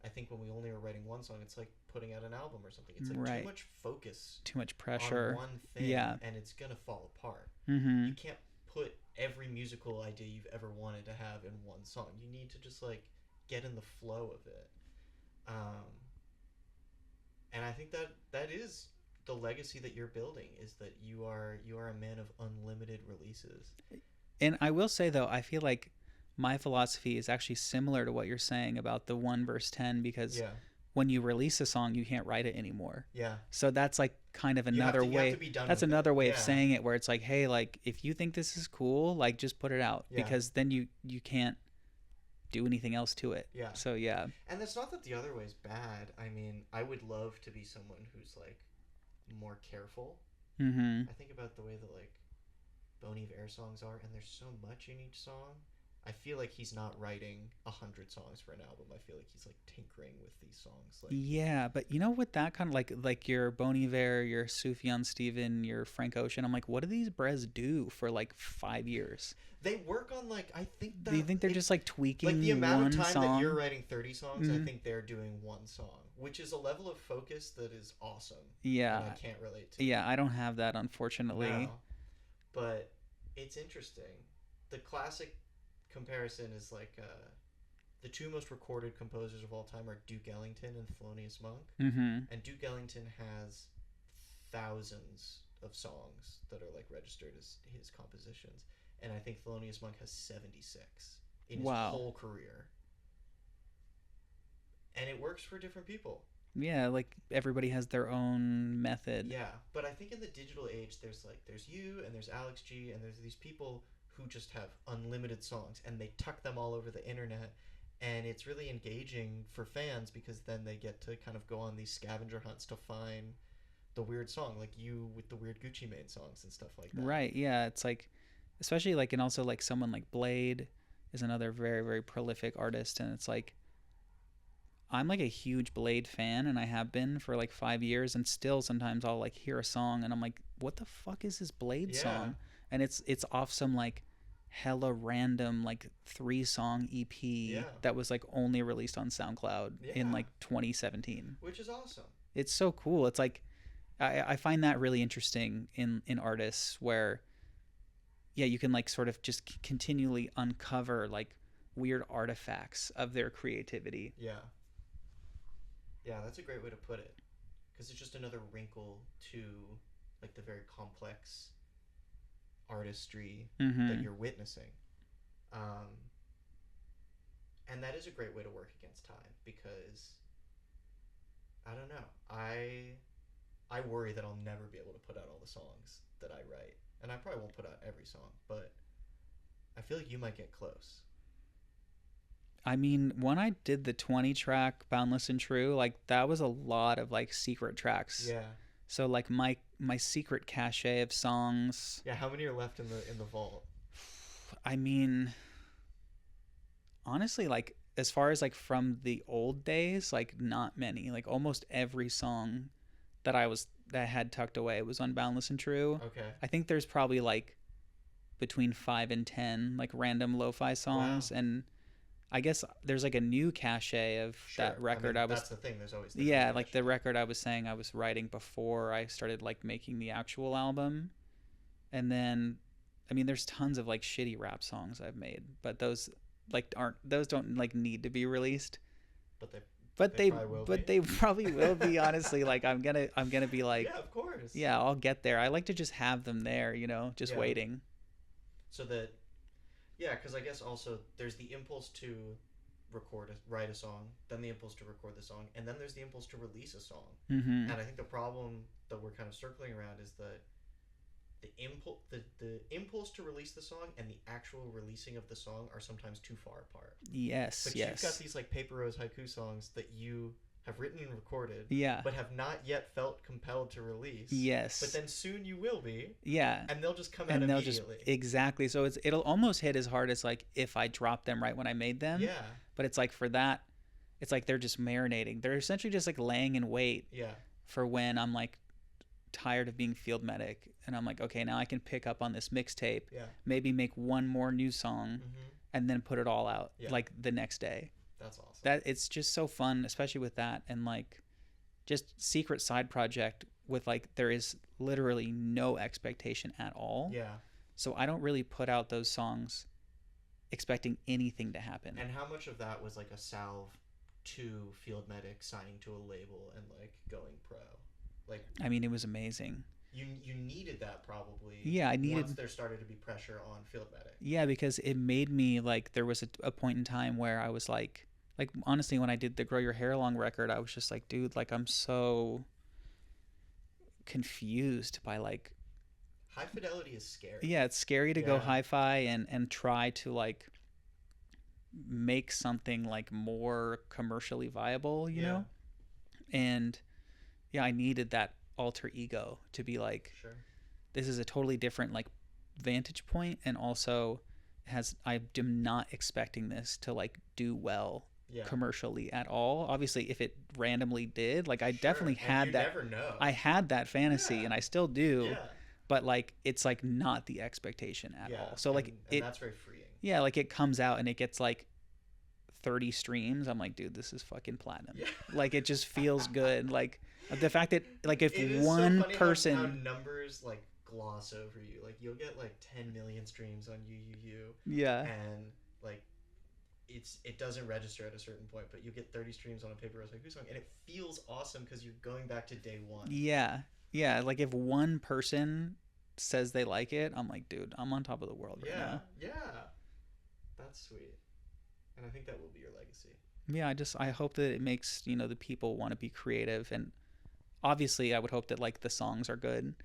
I think when we only are writing one song, it's like putting out an album or something. It's like too much focus, too much pressure on one thing, yeah, and it's gonna fall apart. Mm-hmm. You can't put every musical idea you've ever wanted to have in one song. You need to just like get in the flow of it. And I think that is the legacy that you're building, is that you are a man of unlimited releases. And I will say though, I feel like my philosophy is actually similar to what you're saying about the 1 verse 10, because when you release a song, you can't write it anymore. Yeah. So that's like kind of another way. That's another way of saying it, where it's like, hey, like if you think this is cool, like just put it out, because then you can't do anything else to it. Yeah. So yeah. And it's not that the other way is bad. I mean, I would love to be someone who's like more careful. Mm-hmm. I think about the way that like Bon Iver songs are, and there's so much in each song. I feel like he's not writing 100 songs for an album. I feel like he's like tinkering with these songs. Like, yeah, but you know what, that kind of like your Bon Iver, your Sufjan Stevens, your Frank Ocean, I'm like, what do these Brez do for like 5 years? They work on like, I think that... Do you think they're just like tweaking like the amount one of time song? that you're writing 30 songs, I think they're doing one song, which is a level of focus that is awesome. Yeah. And I can't relate to. Yeah, I don't have that, unfortunately. No. But it's interesting. The classic comparison is like the two most recorded composers of all time are Duke Ellington and Thelonious Monk. Mm-hmm. And Duke Ellington has thousands of songs that are like registered as his compositions, and I think Thelonious Monk has 76 in his whole career. And it works for different people. Yeah, like everybody has their own method. Yeah, but I think in the digital age, there's you and there's Alex G and there's these people who just have unlimited songs and they tuck them all over the internet, and it's really engaging for fans because then they get to kind of go on these scavenger hunts to find the weird song, like you with the weird Gucci Mane songs and stuff like that. Right. Yeah, it's like especially like and also like someone like Blade is another very very prolific artist and it's like I'm like a huge Blade fan and I have been for like 5 years and still sometimes I'll like hear a song and I'm like what the fuck is this Blade Yeah, song? And it's off some like hella random like 3-song EP yeah, that was like only released on SoundCloud in yeah, like 2017. which is awesome. It's so cool. It's like I find that really interesting in artists where yeah, you can like sort of just continually uncover like weird artifacts of their creativity. Yeah, yeah, that's a great way to put it because it's just another wrinkle to like the very complex artistry that Mm-hmm. you're witnessing. Um, and that is a great way to work against time because I don't know. I worry that I'll never be able to put out all the songs that I write, and I probably won't put out every song, but I feel like you might get close. I mean, when I did the 20 track Boundless and True, like that was a lot of like secret tracks. Yeah, So like my secret cache of songs. yeah. How many are left in the vault? I mean, honestly, like as far as like from the old days, like not many. Like almost every song that I had tucked away was on Boundless and True. Okay. I think there's probably like between 5 and 10 like random lo-fi Wow. songs, and I guess there's like a new cache of Sure. that I record mean, I was that's the thing. There's always the new yeah, like cache. the record I was saying I was writing before I started like making the actual album. And then I mean there's tons of like shitty rap songs I've made, but those don't like need to be released. But But they they probably will be. but they probably will be honestly. Like I'm gonna be like, Yeah, of course. yeah, I'll get there. I like to just have them there, just Yeah. waiting. So that yeah, because I guess also there's the impulse to write a song, then the impulse to record the song, and then there's the impulse to release a song. Mm-hmm. And I think the problem that we're kind of circling around is that the impulse to release the song and the actual releasing of the song are sometimes too far apart. Yes, But you've got yes. these like paper rose haiku songs that you have written and recorded, Yeah. but have not yet felt compelled to release. But Yes. then soon you will be, Yeah. and they'll just come out And they'll just immediately. exactly. So it'll almost hit as hard as like if I dropped them right when I made them. Yeah, But it's like for that, it's like they're just marinating. They're essentially just like laying in wait yeah, for when I'm like tired of being field medic and I'm like, okay, now I can pick up on this mixtape, yeah. maybe make one more new song Mm-hmm. and then put it all out Yeah, like the next day. that's awesome. That it's just so fun, especially with that and like just secret side project with like there is literally no expectation at all. Yeah. So I don't really put out those songs expecting anything to happen. And how much of that was like a salve to field medic signing to a label and like going pro? Like I mean, it was amazing. you needed that probably. Yeah, I needed. Once there started to be pressure on field medic. Yeah, because it made me like there was a point in time where I was like honestly when I did the Grow Your Hair Long record, I was just like, dude, like I'm so confused by like High fidelity is scary. yeah, it's scary to go Yeah. hi-fi and try to like make something like more commercially viable, you Yeah. know? And yeah, I needed that alter ego to be like Sure. this is a totally different like vantage point and also has I am not expecting this to like do well Yeah. commercially at all. Obviously if it randomly did, like I Sure. definitely And had you that never know. I had that fantasy Yeah. and I still do, Yeah. but like it's like not the expectation at Yeah. all. So like and it that's very freeing. yeah, like it comes out and it gets like 30 streams. I'm like, dude, this is fucking platinum. Yeah. Like it just feels good. Like the fact that like if It is one so funny person how numbers like gloss over you. Like you'll get like 10 million streams on UUU, yeah. and like it doesn't register at a certain point, but you get 30 streams on a Paper Rose Haiku song, and it feels awesome because you're going back to day one. Yeah. Yeah, like if one person says they like it, I'm like, dude, I'm on top of the world right Yeah, now. yeah, that's sweet, and I think that will be your legacy. Yeah, I hope that it makes, the people want to be creative, and obviously I would hope that like the songs are good.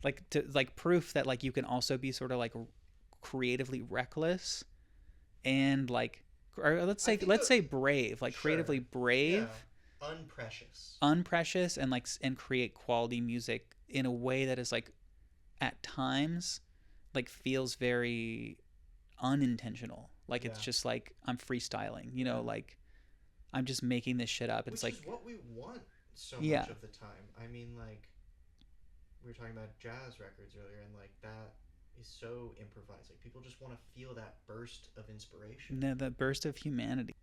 Like to like proof that like you can also be sort of like creatively reckless and like, or I think let's say brave, like creatively sure, yeah, brave, unprecious. unprecious, and like and create quality music in a way that is like at times like feels very unintentional. Like it's Yeah, just like I'm freestyling, yeah. like I'm just making this shit up. It's Which is like, what we want so yeah, much of the time. I mean, like we were talking about jazz records earlier, and like that is so improvised. Like people just want to feel that burst of inspiration. the burst of humanity.